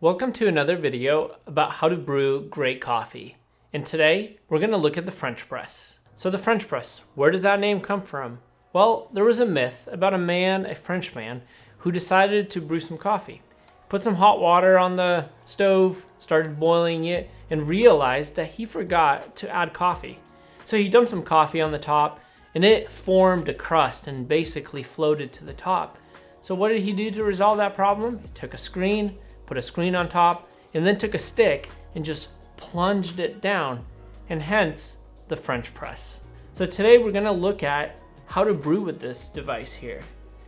Welcome to another video about how to brew great coffee. And today we're going to look at the French press. So the French press, where does that name come from? Well, there was a myth about a French man, who decided to brew some coffee. Put some hot water on the stove, started boiling it, and realized that he forgot to add coffee. So he dumped some coffee on the top and it formed a crust and basically floated to the top. So what did he do to resolve that problem? He took a screen, put a screen on top, and then took a stick and just plunged it down, and hence the French press. So today we're gonna look at how to brew with this device here.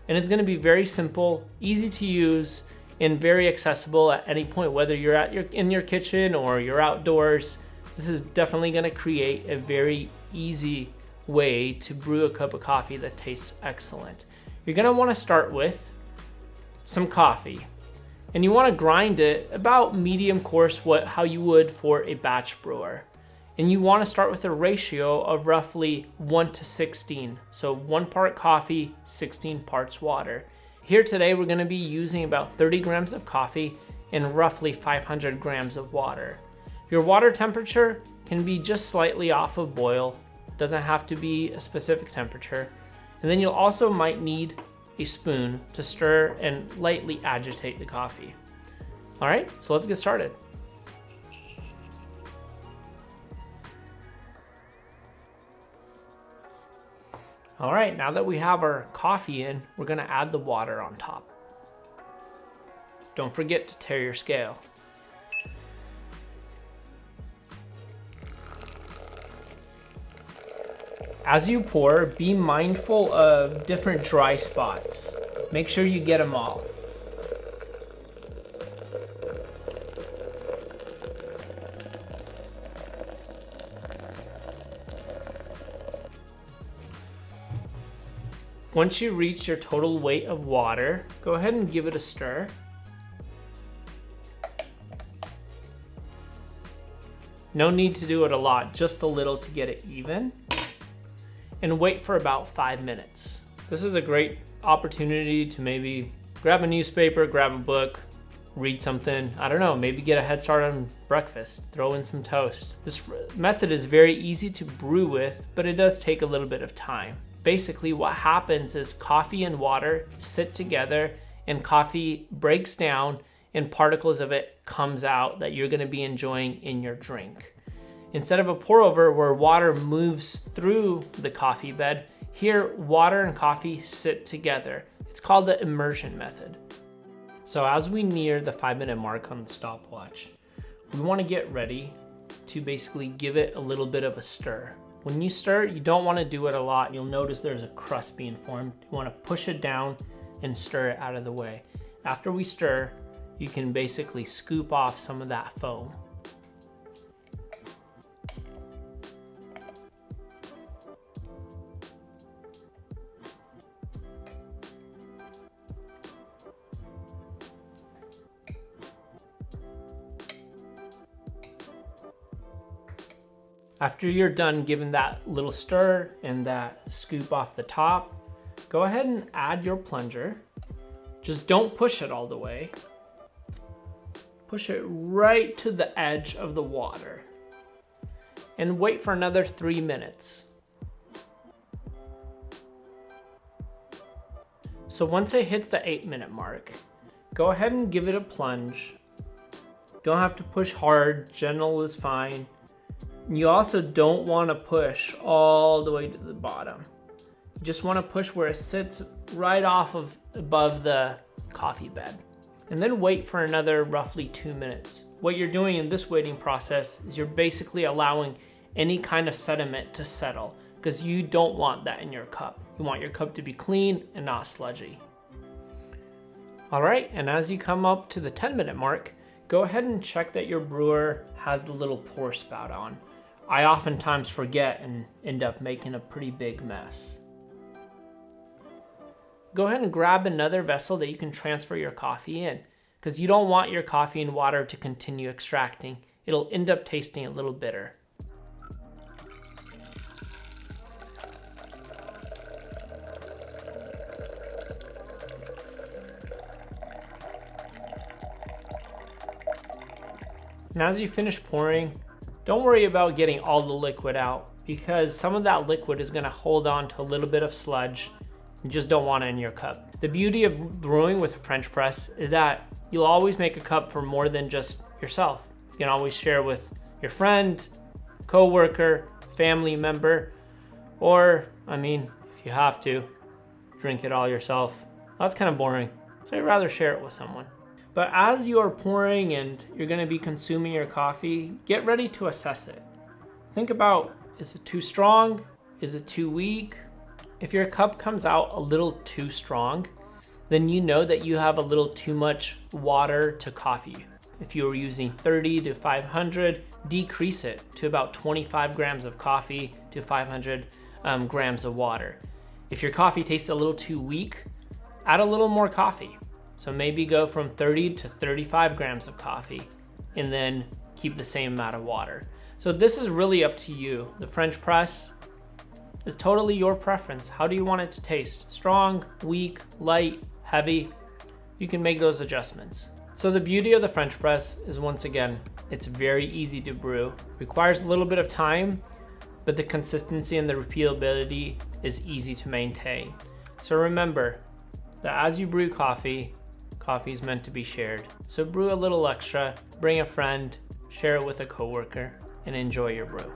And it's gonna be very simple, easy to use, and very accessible at any point, whether you're in your kitchen or you're outdoors. This is definitely gonna create a very easy way to brew a cup of coffee that tastes excellent. You're gonna wanna start with some coffee. And you want to grind it about medium coarse, how you would for a batch brewer. And you want to start with a ratio of roughly 1:16. So 1 part coffee, 16 parts water. Here today we're going to be using about 30 grams of coffee and roughly 500 grams of water. Your water temperature can be just slightly off of boil. Doesn't have to be a specific temperature. And then you'll also might need a spoon to stir and lightly agitate the coffee. All right, so let's get started. All right, now that we have our coffee in, we're gonna add the water on top. Don't forget to tare your scale. As you pour, be mindful of different dry spots. Make sure you get them all. Once you reach your total weight of water, go ahead and give it a stir. No need to do it a lot, just a little to get it even. And wait for about 5 minutes. This is a great opportunity to maybe grab a newspaper, grab a book, read something. I don't know, maybe get a head start on breakfast, throw in some toast. This method is very easy to brew with, but it does take a little bit of time. Basically what happens is coffee and water sit together and coffee breaks down and particles of it comes out that you're gonna be enjoying in your drink. Instead of a pour over where water moves through the coffee bed, here water and coffee sit together. It's called the immersion method. So as we near the 5-minute mark on the stopwatch, we want to get ready to basically give it a little bit of a stir. When you stir, you don't want to do it a lot. You'll notice there's a crust being formed. You want to push it down and stir it out of the way. After we stir, you can basically scoop off some of that foam. After you're done giving that little stir and that scoop off the top, go ahead and add your plunger. Just don't push it all the way. Push it right to the edge of the water and wait for another 3 minutes. So once it hits the 8-minute mark, go ahead and give it a plunge. Don't have to push hard, gentle is fine. You also don't want to push all the way to the bottom. You just want to push where it sits right above the coffee bed. And then wait for another roughly 2 minutes. What you're doing in this waiting process is you're basically allowing any kind of sediment to settle, because you don't want that in your cup. You want your cup to be clean and not sludgy. All right, and as you come up to the 10-minute mark, go ahead and check that your brewer has the little pour spout on. I oftentimes forget and end up making a pretty big mess. Go ahead and grab another vessel that you can transfer your coffee in, because you don't want your coffee and water to continue extracting. It'll end up tasting a little bitter. And as you finish pouring, don't worry about getting all the liquid out, because some of that liquid is gonna hold on to a little bit of sludge. You just don't want it in your cup. The beauty of brewing with a French press is that you'll always make a cup for more than just yourself. You can always share with your friend, coworker, family member, or, if you have to, drink it all yourself. That's kind of boring, so I'd rather share it with someone. But as you are pouring and you're gonna be consuming your coffee, get ready to assess it. Think about, is it too strong? Is it too weak? If your cup comes out a little too strong, then you know that you have a little too much water to coffee. If you were using 30 to 500, decrease it to about 25 grams of coffee to 500 grams of water. If your coffee tastes a little too weak, add a little more coffee. So maybe go from 30 to 35 grams of coffee and then keep the same amount of water. So this is really up to you. The French press is totally your preference. How do you want it to taste? Strong, weak, light, heavy? You can make those adjustments. So the beauty of the French press is, once again, it's very easy to brew. Requires a little bit of time, but the consistency and the repeatability is easy to maintain. So remember that as you brew coffee, coffee is meant to be shared. So brew a little extra, bring a friend, share it with a coworker, and enjoy your brew.